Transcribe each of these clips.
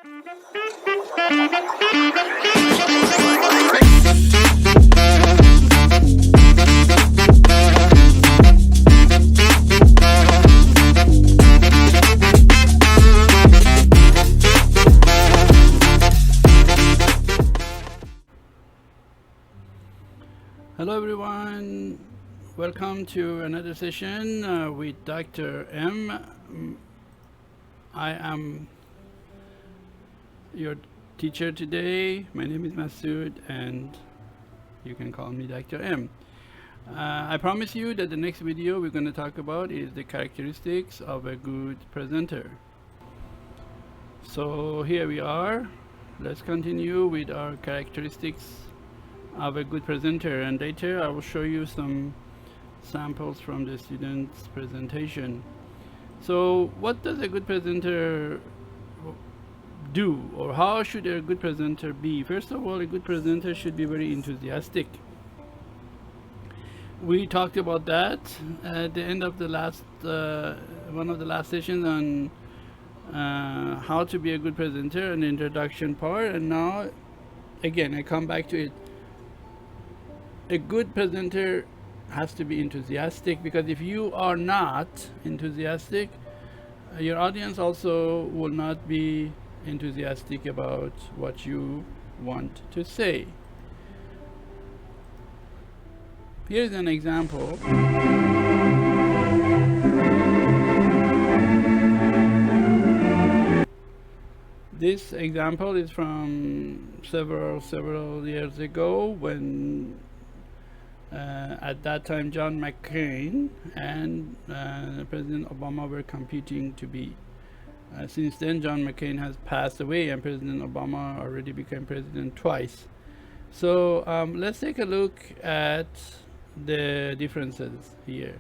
Hello everyone, welcome to another session with Dr. M. I am your teacher today. My name is Masood and you can call me Dr. M. I promise you that the next video we're going to talk about is the characteristics of a good presenter. So here we are. Let's continue with our characteristics of a good presenter, and later I will show you some samples from the student's presentation. So what does a good presenter do, or how should a good presenter be? First of all, a good presenter should be very enthusiastic. We talked about that at the end of the last one of the last sessions on how to be a good presenter and the introduction part, and now again I come back to it. A good presenter has to be enthusiastic, because if you are not enthusiastic, your audience also will not be enthusiastic about what you want to say. Here's an example. This example is from several years ago, when at that time John McCain and President Obama were competing to be. Since then John McCain has passed away and President Obama already became president twice. So let's take a look at the differences here.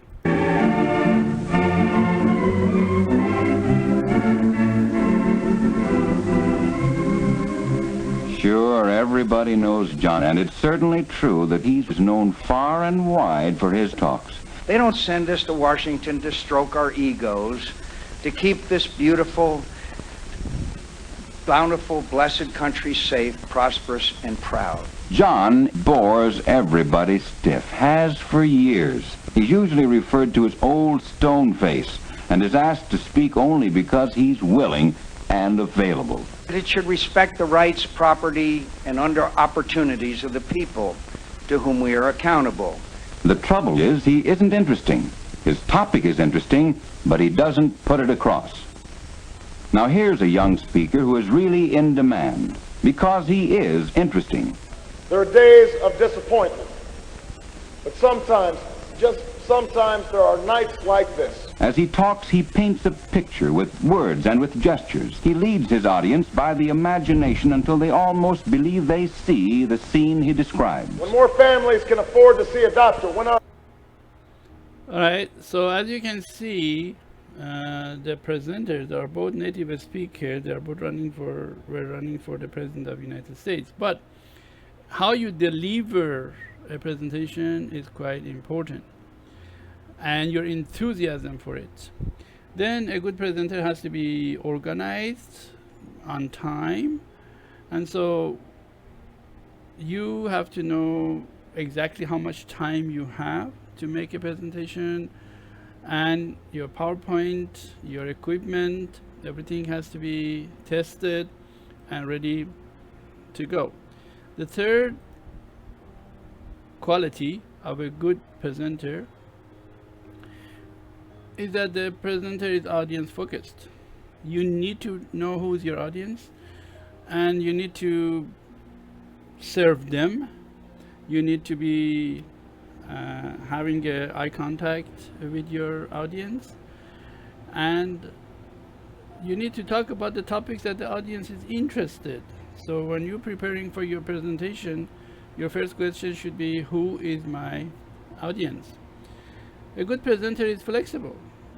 Sure, everybody knows John, and it's certainly true that he's known far and wide for his talks. They don't send us to Washington to stroke our egos, to keep this beautiful, bountiful, blessed country safe, prosperous, and proud. John bores everybody stiff, has for years. He's usually referred to as Old Stone Face, and is asked to speak only because he's willing and available. It should respect the rights, property, and opportunities of the people to whom we are accountable. The trouble is, he isn't interesting. His topic is interesting, but he doesn't put it across. Now here's a young speaker who is really in demand, because he is interesting. There are days of disappointment, but sometimes, just sometimes, there are nights like this. As he talks, he paints a picture with words and with gestures. He leads his audience by the imagination until they almost believe they see the scene he describes. When more families can afford to see a doctor, when our... Alright, so as you can see, the presenters are both native speakers. They are both running for the President of the United States. But how you deliver a presentation is quite important, and your enthusiasm for it. Then a good presenter has to be organized, on time, and so you have to know exactly how much time you have to make a presentation, and your PowerPoint, your equipment, everything has to be tested and ready to go. The third quality of a good presenter is that the presenter is audience focused. You need to know who's your audience, and you need to serve them. You need to be having eye contact with your audience, and you need to talk about the topics that the audience is interested. So when you're preparing for your presentation, your first question should be, who is my audience? A good presenter is flexible,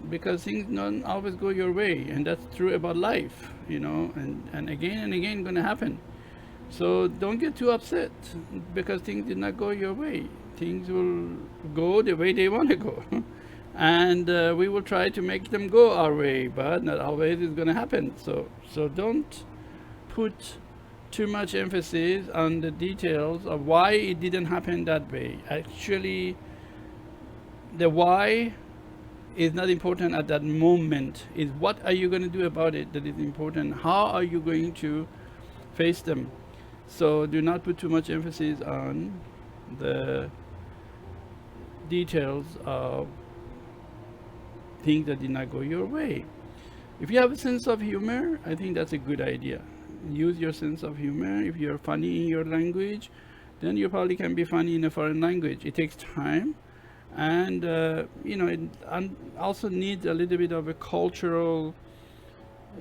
because things don't always go your way, and that's true about life, you know, and again going to happen. So don't get too upset because things did not go your way. Things will go the way they want to go. And we will try to make them go our way, but not always is going to happen. So don't put too much emphasis on the details of why it didn't happen that way. Actually, the why is not important at that moment. Is what are you going to do about it that is important. How are you going to face them? So do not put too much emphasis on the details of things that did not go your way. If you have a sense of humor, I think that's a good idea. Use your sense of humor. If you're funny in your language, then you probably can be funny in a foreign language. It takes time, and you know, it also needs a little bit of a cultural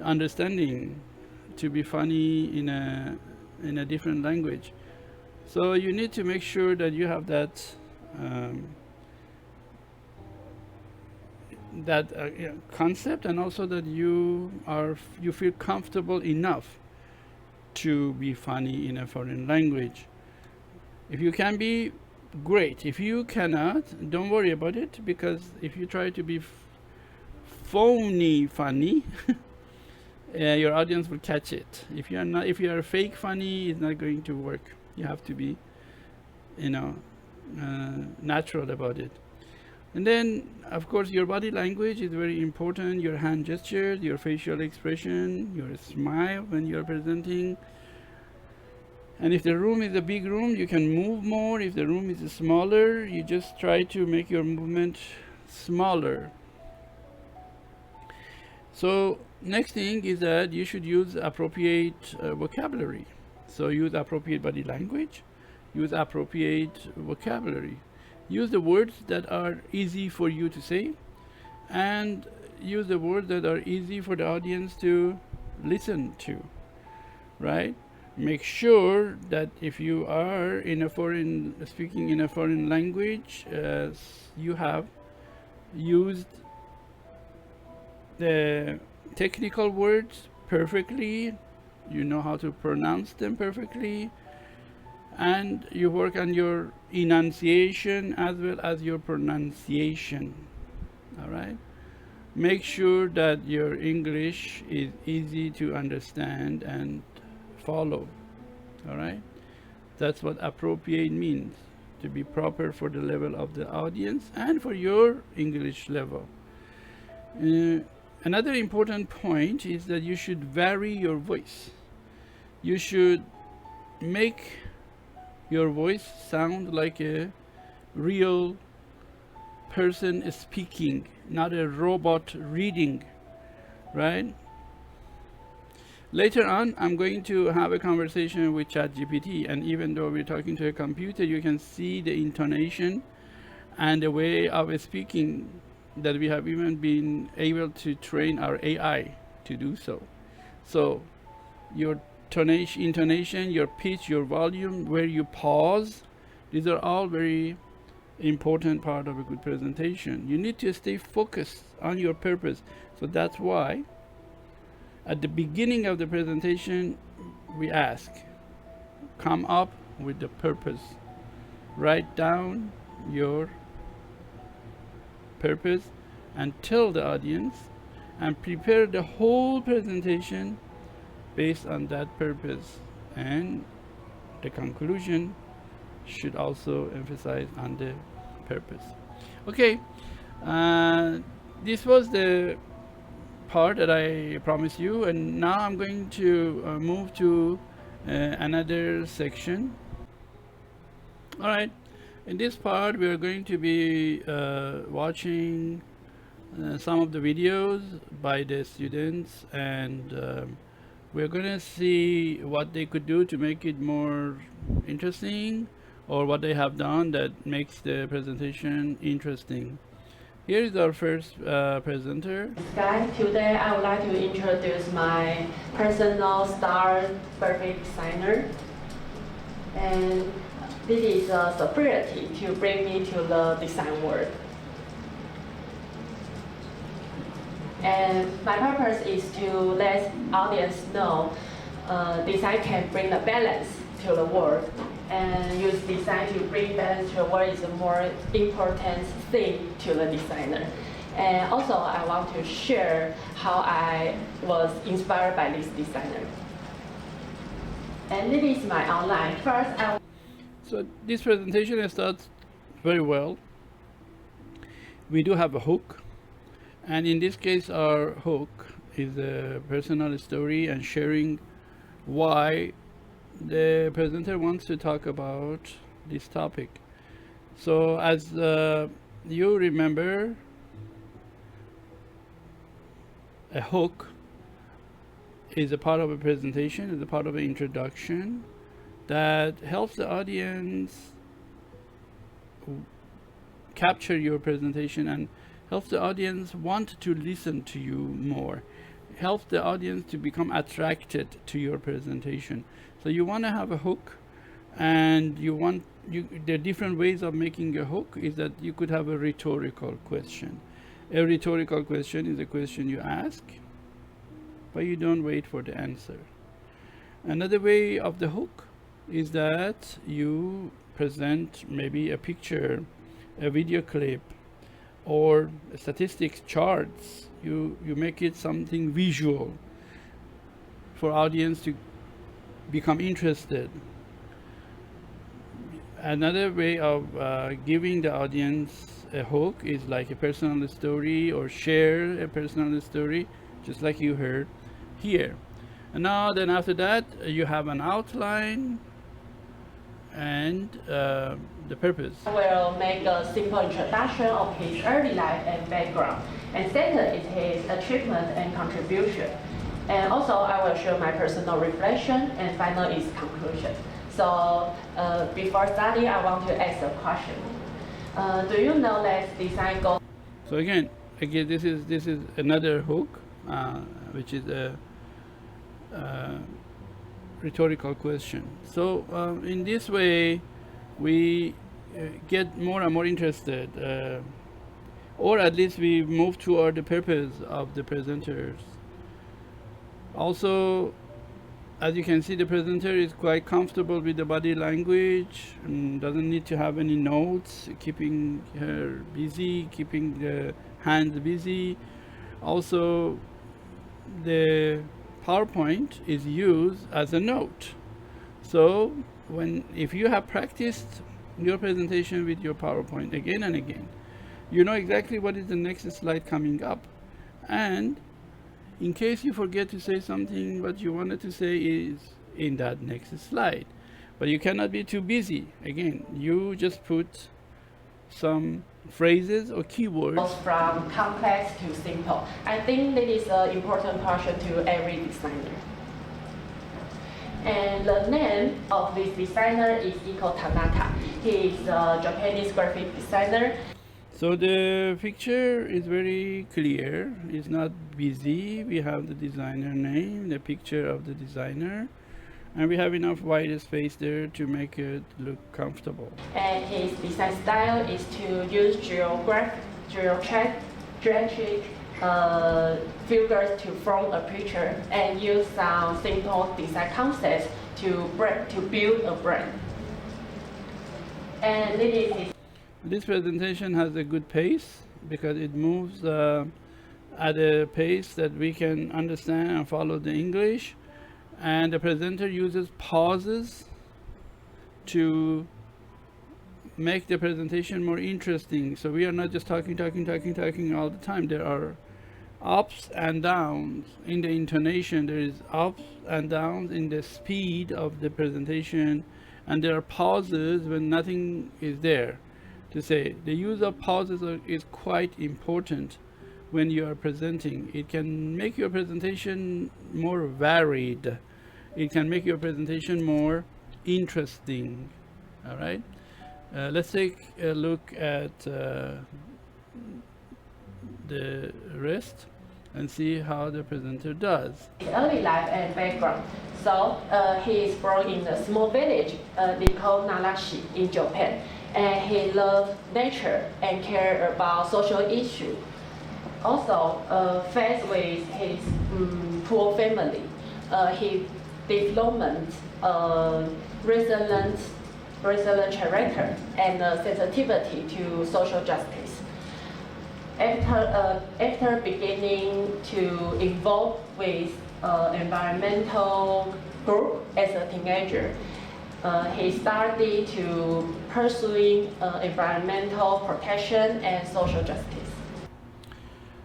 understanding to be funny in a different language. So you need to make sure that you have that concept, and also that you feel comfortable enough to be funny in a foreign language. If you can be, great. If you cannot, don't worry about it, because if you try to be phony funny, your audience will catch it. If you are fake funny, it's not going to work. You have to be, natural about it. And then, of course, your body language is very important. Your hand gestures, your facial expression, your smile when you're presenting. And if the room is a big room, you can move more. If the room is smaller, you just try to make your movement smaller. So next thing is that you should use appropriate vocabulary. So use appropriate body language, use appropriate vocabulary. Use the words that are easy for you to say, and use the words that are easy for the audience to listen to, right? Make sure that if you are speaking in a foreign language, you have used the technical words perfectly, you know how to pronounce them perfectly, and you work on your enunciation as well as your pronunciation. All right, make sure that your English is easy to understand and follow. All right, that's what appropriate means, to be proper for the level of the audience and for your English level. Another important point is that you should vary your voice. You should make your voice sound like a real person speaking, not a robot reading, right? Later on, I'm going to have a conversation with ChatGPT, and even though we're talking to a computer, you can see the intonation and the way of speaking that we have even been able to train our AI to do so. So your intonation, your pitch, your volume, where you pause, these are all very important part of a good presentation. You need to stay focused on your purpose. So that's why at the beginning of the presentation we ask, come up with the purpose. Write down your purpose and tell the audience, and prepare the whole presentation based on that purpose, and the conclusion should also emphasize on the purpose. Okay, this was the part that I promised you, and now I'm going to move to another section. All right, in this part we are going to be watching some of the videos by the students, and we're going to see what they could do to make it more interesting, or what they have done that makes the presentation interesting. Here is our first presenter. Guys, today I would like to introduce my personal star graphic designer. And this is a security to bring me to the design world. And my purpose is to let audience know design can bring the balance to the world, and use design to bring balance to the world is a more important thing to the designer. And also I want to share how I was inspired by this designer. And this is my outline. First, So this presentation starts very well. We do have a hook, and in this case our hook is a personal story and sharing why the presenter wants to talk about this topic. So as you remember, a hook is a part of a presentation, is a part of an introduction that helps the audience capture your presentation and helps the audience want to listen to you more, helps the audience to become attracted to your presentation. So you want to have a hook, and there are different ways of making a hook. Is that you could have a rhetorical question. A rhetorical question is a question you ask, but you don't wait for the answer. Another way of the hook is that you present maybe a picture, a video clip, or statistics charts. You make it something visual for audience to become interested. Another way of giving the audience a hook is like a personal story, or share a personal story, just like you heard here. And now then after that you have an outline and the purpose. I will make a simple introduction of his early life and background, and center is his achievement and contribution. And also I will show my personal reflection, and final is conclusion. So before starting, I want to ask a question. Do you know that design goes? So again, this is another hook, which is a rhetorical question. So in this way, we get more and more interested, or at least we move toward the purpose of the presenters. Also, as you can see, the presenter is quite comfortable with the body language and doesn't need to have any notes, keeping her busy, keeping the hands busy. Also, the PowerPoint is used as a note. So if you have practiced your presentation with your PowerPoint again and again, you know exactly what is the next slide coming up. And in case you forget to say something, what you wanted to say is in that next slide. But you cannot be too busy. Again, you just put some phrases or keywords. Goes from complex to simple. I think that is an important portion to every designer. And the name of this designer is Iko Tanaka. He is a Japanese graphic designer. So the picture is very clear. It's not busy. We have the designer name, the picture of the designer, and we have enough white space there to make it look comfortable. And his design style is to use geometric figures to form a picture, and use some simple design concepts to build a brand. And this presentation has a good pace because it moves at a pace that we can understand and follow the English, and the presenter uses pauses to make the presentation more interesting. So we are not just talking all the time. There are ups and downs in the intonation. There is ups and downs in the speed of the presentation, and there are pauses when nothing is there to say. The use of pauses is quite important when you are presenting. It can make your presentation more varied. It can make your presentation more interesting. All right. Let's take a look at the rest and see how the presenter does. His early life and background. So he is born in a small village called Narashi in Japan, and he loved nature and cared about social issues. Also, faced with his poor family, he developed resilient character and sensitivity to social justice. After beginning to involve with environmental group as a teenager. He started to pursuing environmental protection and social justice.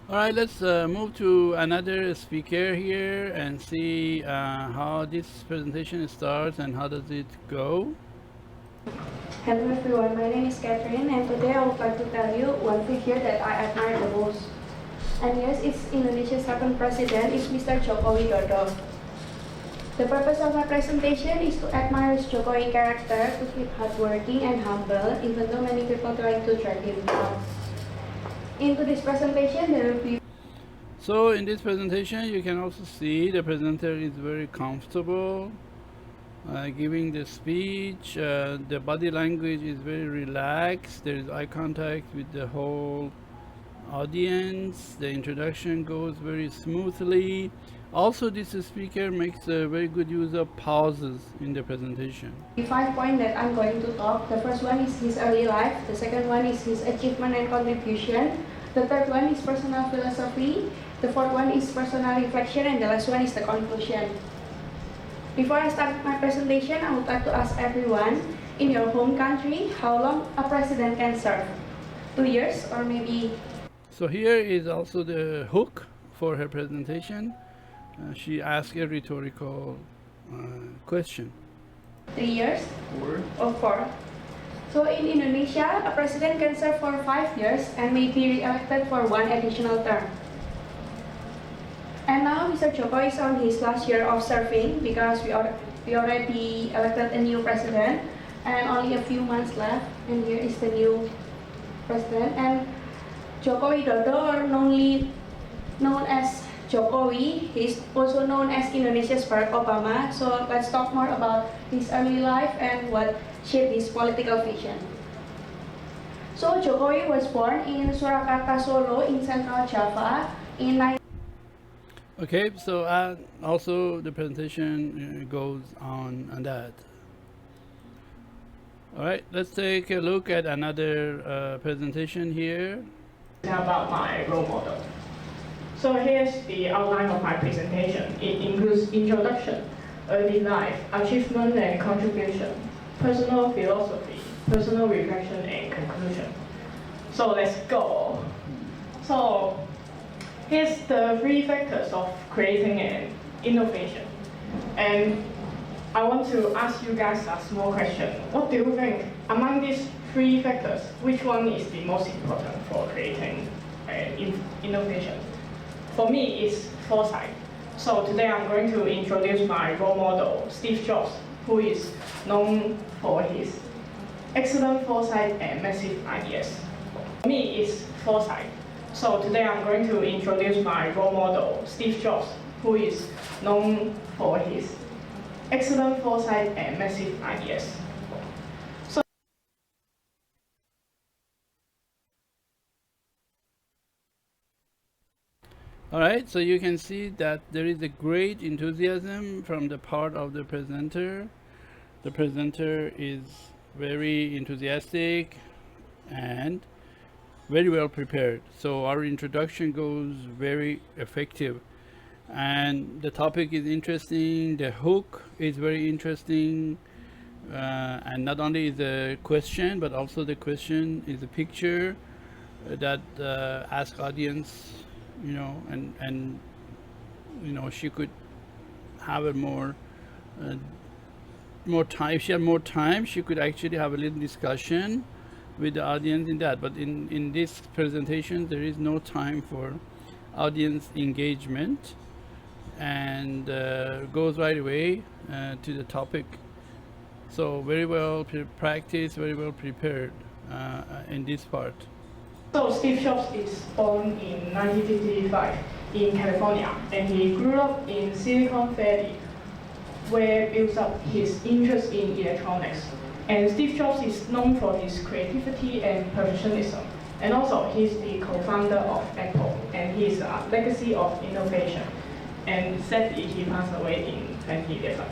All right, let's move to another speaker here and see how this presentation starts and how does it go. Hello everyone, my name is Catherine and today I would like to tell you one figure that I admire the most. And yes, it's Indonesia's second president is Mr. Joko Widodo. The purpose of my presentation is to admire Jokowi's character to keep hardworking and humble even though many people try to drag him down. Into this presentation there will be... So in this presentation you can also see the presenter is very comfortable giving the speech. The body language is very relaxed. There is eye contact with the whole audience. The introduction goes very smoothly. Also, this speaker makes a very good use of pauses in the presentation. The 5 points that I'm going to talk. The first one is his early life. The second one is his achievement and contribution. The third one is personal philosophy. The fourth one is personal reflection, and the last one is the conclusion. Before I start my presentation, I would like to ask everyone, in your home country, how long a president can serve? 2 years or maybe... So here is also the hook for her presentation. She asked a rhetorical question. 3 years? Or 4? So in Indonesia, a president can serve for 5 years and may be re-elected for 1 additional term. And now Mr. Joko is on his last year of serving because we already elected a new president and only a few months left, and here is the new president. And Joko Widodo, or known as Jokowi, he's also known as Indonesia's Barack Obama. So let's talk more about his early life and what shaped his political vision. So Jokowi was born in Surakarta, Solo in Central Java in Okay, so also the presentation goes on that. All right, let's take a look at another presentation here. About my role model. So here's the outline of my presentation. It includes introduction, early life, achievement and contribution, personal philosophy, personal reflection and conclusion. So let's go. So here's the 3 factors of creating an innovation. And I want to ask you guys a small question. What do you think? Among these 3 factors, which one is the most important for creating innovation? For me, it's foresight. So today I'm going to introduce my role model, Steve Jobs, who is known for his excellent foresight and massive ideas. For me, it's foresight. So today I'm going to introduce my role model, Steve Jobs, who is known for his excellent foresight and massive ideas. All right, so you can see that there is a great enthusiasm from the part of the presenter. The presenter is very enthusiastic and very well prepared. So our introduction goes very effective. And the topic is interesting, the hook is very interesting. And not only is the question, but also the question is a picture that asks audience, you know, and you know, she could have a more time. If she had more time, she could actually have a little discussion with the audience in that. But in this presentation, there is no time for audience engagement, and goes right away to the topic. So very well practiced, very well prepared in this part. So Steve Jobs is born in 1955 in California, and he grew up in Silicon Valley, where he built up his interest in electronics. And Steve Jobs is known for his creativity and perfectionism. And also, he's the co-founder of Apple, and he's a legacy of innovation. And sadly, he passed away in 2011.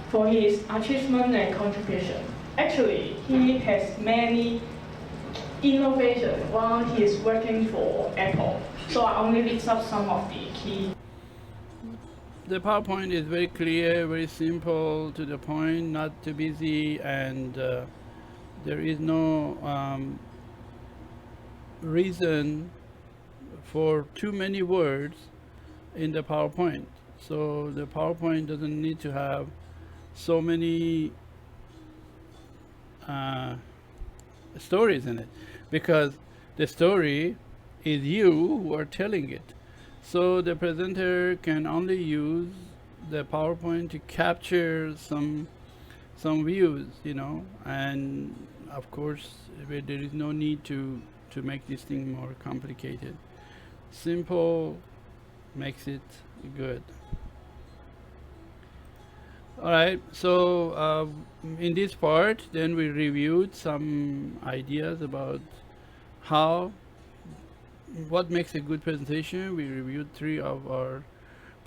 For his achievement and contribution, actually, he has many innovations while he is working for Apple. So I only list up some of the key. the PowerPoint is very clear, very simple, to the point, not too busy, and there is no reason for too many words in the PowerPoint. So the PowerPoint doesn't need to have so many stories in it, because the story is you who are telling it. So the presenter can only use the PowerPoint to capture some views, you know, and of course there is no need to make this thing more complicated. Simple makes it good. All right, so in this part, then we reviewed some ideas about what makes a good presentation. We reviewed 3 of our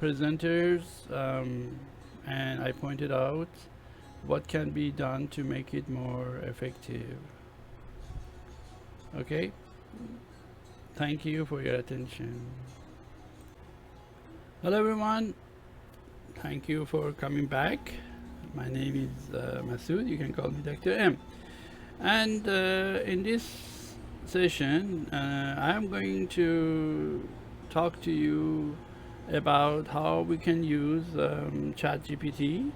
presenters, and I pointed out what can be done to make it more effective. Okay, thank you for your attention. Hello everyone, thank you for coming back. My name is Masood, you can call me Dr. M. And in this session, I am going to talk to you about how we can use ChatGPT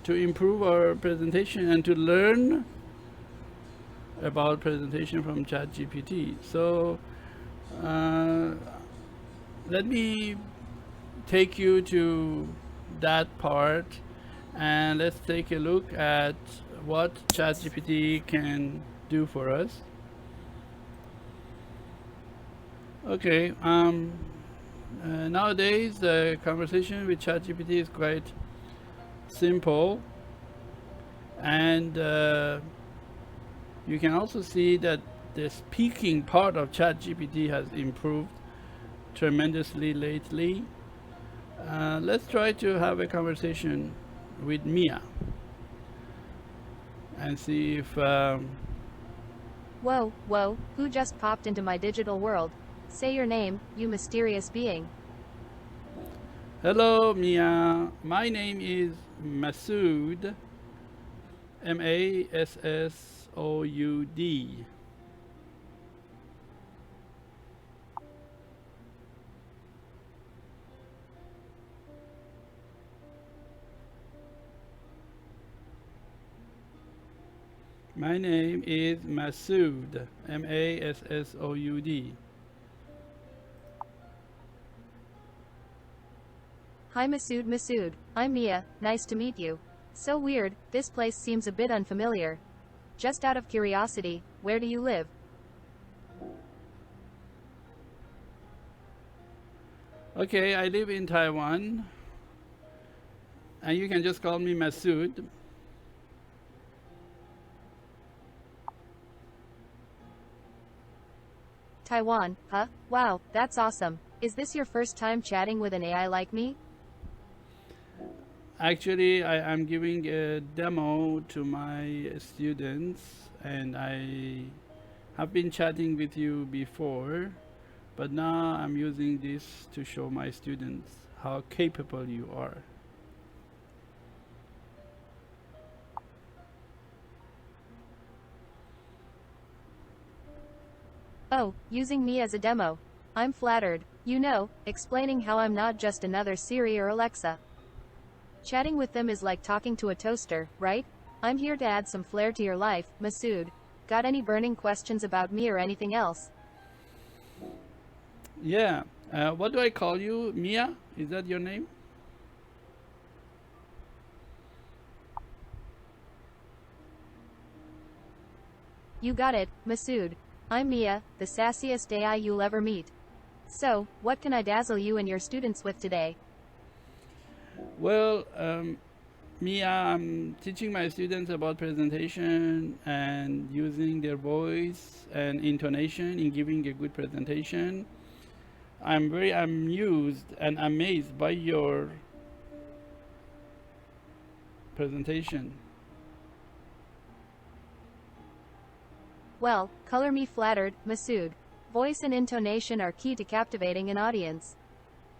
to improve our presentation and to learn about presentation from ChatGPT. So let me take you to that part, and let's take a look at what ChatGPT can do for us. Okay, nowadays the conversation with ChatGPT is quite simple, and you can also see that the speaking part of ChatGPT has improved tremendously lately. Let's try to have a conversation with Mia and see if Whoa, whoa, who just popped into my digital world? Say your name, you mysterious being. Hello Mia, my name is Masood, M-A-S-S-O-U-D. My name is Masood, M-A-S-S-O-U-D. Hi Masood, I'm Mia, nice to meet you. So weird, this place seems a bit unfamiliar. Just out of curiosity, where do you live? Okay, I live in Taiwan, and you can just call me Masood. Taiwan, huh? Wow, that's awesome. Is this your first time chatting with an AI like me? Actually, I'm giving a demo to my students, and I have been chatting with you before, but now I'm using this to show my students how capable you are. Oh, using me as a demo. I'm flattered. You know, explaining how I'm not just another Siri or Alexa. Chatting with them is like talking to a toaster, right? I'm here to add some flair to your life, Masood. Got any burning questions about me or anything else? Yeah, what do I call you? Mia? Is that your name? You got it, Masood. I'm Mia, the sassiest AI you'll ever meet. So, what can I dazzle you and your students with today? Well, Mia, I'm teaching my students about presentation and using their voice and intonation in giving a good presentation. I'm very amused and amazed by your presentation. Well, color me flattered, Masood. Voice and intonation are key to captivating an audience.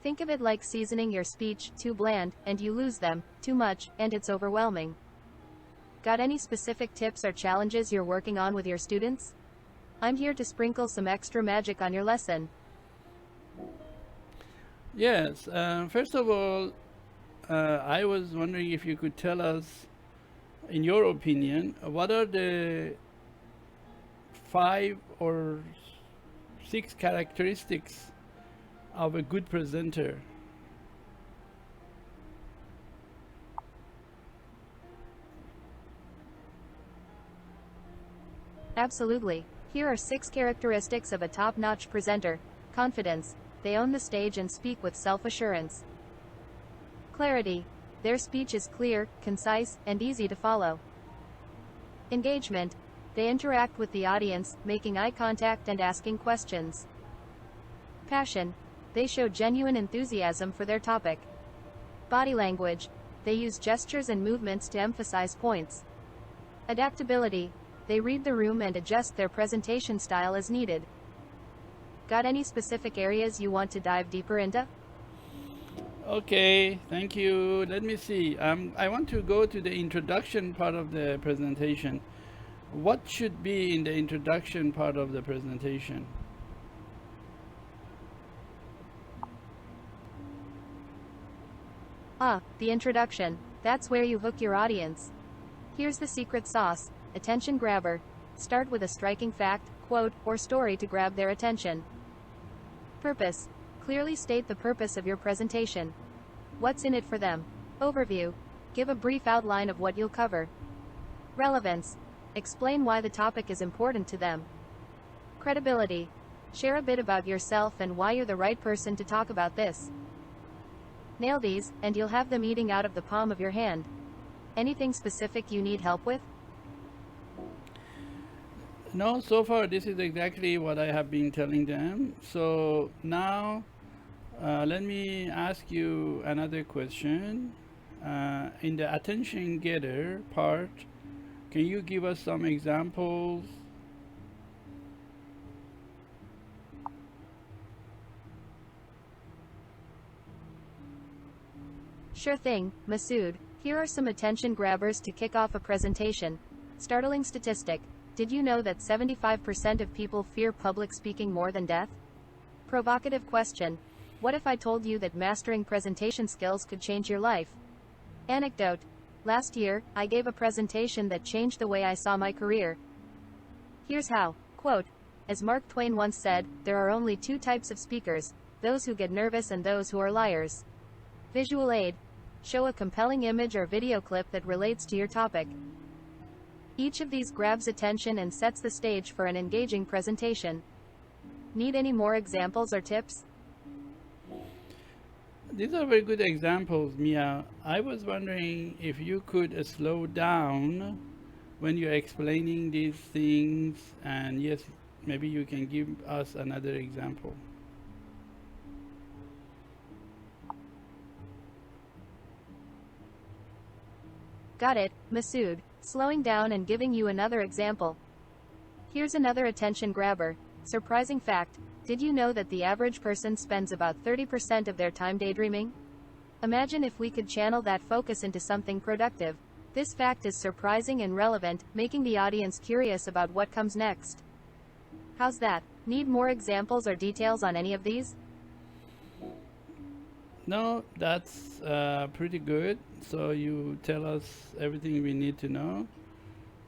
Think of it like seasoning your speech, too bland, and you lose them, too much, and it's overwhelming. Got any specific tips or challenges you're working on with your students? I'm here to sprinkle some extra magic on your lesson. Yes, first of all, I was wondering if you could tell us, in your opinion, what are the 5 or 6 characteristics of a good presenter? Absolutely. Here are 6 characteristics of a top-notch presenter. Confidence. They own the stage and speak with self-assurance. Clarity. Their speech is clear, concise, and easy to follow. Engagement. They interact with the audience, making eye contact and asking questions. Passion. They show genuine enthusiasm for their topic. Body language. They use gestures and movements to emphasize points. Adaptability. They read the room and adjust their presentation style as needed. Got any specific areas you want to dive deeper into? Okay, thank you. Let me see. I want to go to the introduction part of the presentation. What should be in the introduction part of the presentation? The introduction. That's where you hook your audience. Here's the secret sauce. Attention grabber. Start with a striking fact, quote, or story to grab their attention. Purpose. Clearly state the purpose of your presentation. What's in it for them? Overview. Give a brief outline of what you'll cover. Relevance. Explain why the topic is important to them. Credibility. Share a bit about yourself and why you're the right person to talk about this. Nail these, and you'll have them eating out of the palm of your hand. Anything specific you need help with? No, so far this is exactly what I have been telling them. So now let me ask you another question. In the attention getter part, can you give us some examples? Sure thing, Masood. Here are some attention grabbers to kick off a presentation. Startling statistic. Did you know that 75% of people fear public speaking more than death? Provocative question. What if I told you that mastering presentation skills could change your life? Anecdote. Last year, I gave a presentation that changed the way I saw my career. Here's how. Quote, as Mark Twain once said, there are only 2 types of speakers, those who get nervous and those who are liars. Visual aid. Show a compelling image or video clip that relates to your topic. Each of these grabs attention and sets the stage for an engaging presentation. Need any more examples or tips? These are very good examples, Mia. I was wondering if you could slow down when you're explaining these things, and yes, maybe you can give us another example. Got it, Masood. Slowing down and giving you another example. Here's another attention grabber. Surprising fact. Did you know that the average person spends about 30% of their time daydreaming? Imagine if we could channel that focus into something productive. This fact is surprising and relevant, making the audience curious about what comes next. How's that? Need more examples or details on any of these? No, that's pretty good. So you tell us everything we need to know.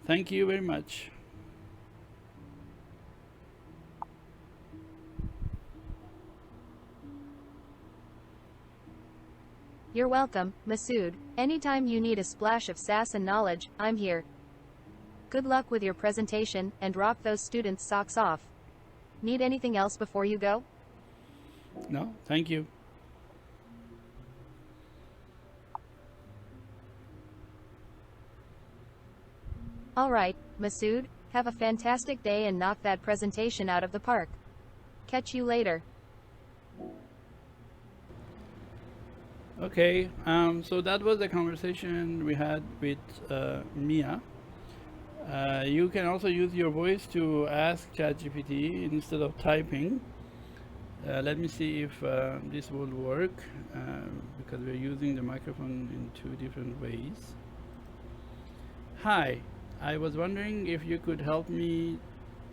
Thank you very much. You're welcome, Masood. Anytime you need a splash of sass and knowledge, I'm here. Good luck with your presentation, and rock those students' socks off. Need anything else before you go? No, thank you. Alright, Masood, have a fantastic day and knock that presentation out of the park. Catch you later. Okay, so that was the conversation we had with Mia. You can also use your voice to ask ChatGPT instead of typing. Let me see if this will work because we're using the microphone in 2 different ways. Hi, I was wondering if you could help me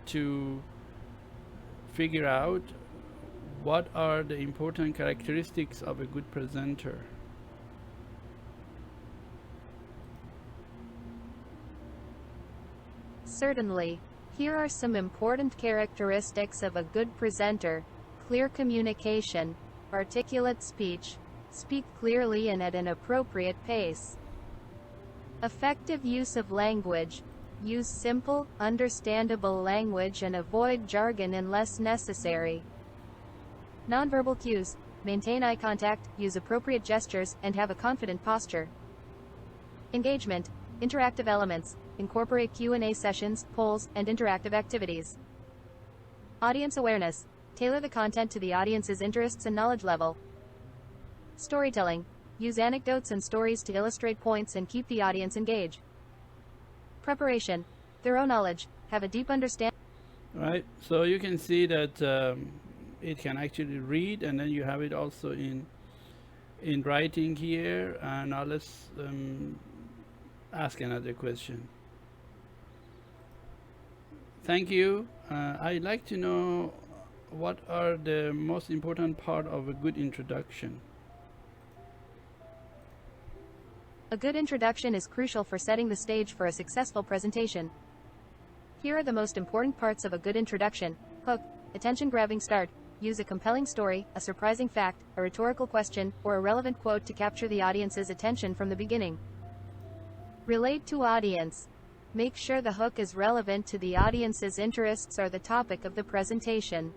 to figure out what are the important characteristics of a good presenter. Certainly. Here are some important characteristics of a good presenter: clear communication, articulate speech, speak clearly and at an appropriate pace. Effective use of language, use simple, understandable language and avoid jargon unless necessary. Nonverbal cues, maintain eye contact, use appropriate gestures, and have a confident posture. Engagement, interactive elements, incorporate Q&A sessions, polls, and interactive activities. Audience awareness, tailor the content to the audience's interests and knowledge level. Storytelling, use anecdotes and stories to illustrate points and keep the audience engaged. Preparation, thorough knowledge, have a deep understanding. Right, so you can see that it can actually read, and then you have it also in writing here. Now let's ask another question. Thank you. I'd like to know what are the most important part of a good introduction. A good introduction is crucial for setting the stage for a successful presentation. Here are the most important parts of a good introduction: hook, attention-grabbing start, use a compelling story, a surprising fact, a rhetorical question, or a relevant quote to capture the audience's attention from the beginning. Relate to audience. Make sure the hook is relevant to the audience's interests or the topic of the presentation.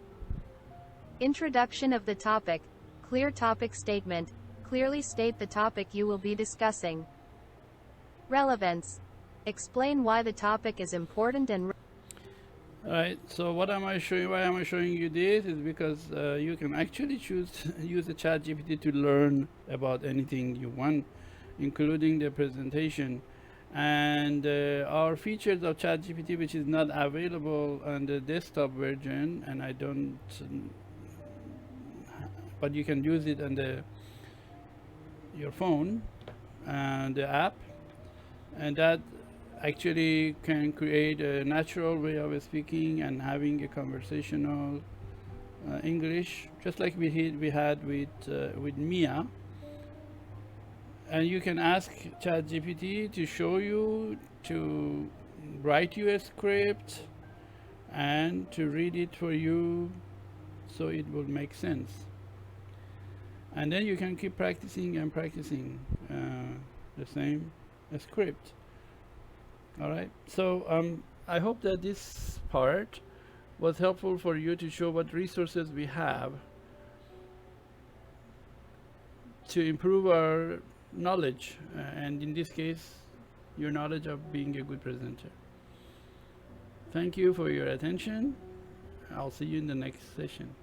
Introduction of the topic. Clear topic statement. Clearly state the topic you will be discussing. Relevance. Explain why the topic is important and Alright, so what am I showing? Why am I showing you this? Is because you can actually use the ChatGPT to learn about anything you want, including the presentation. And our features of ChatGPT, which is not available on the desktop version, and I don't, but you can use it on your phone and the app, and that actually can create a natural way of speaking and having a conversational English, just like we had with Mia. And you can ask ChatGPT to show you, to write you a script, and to read it for you so it will make sense. And then you can keep practicing and practicing the same script. All right, so I hope that this part was helpful for you to show what resources we have to improve our knowledge, and in this case, your knowledge of being a good presenter. Thank you for your attention. I'll see you in the next session.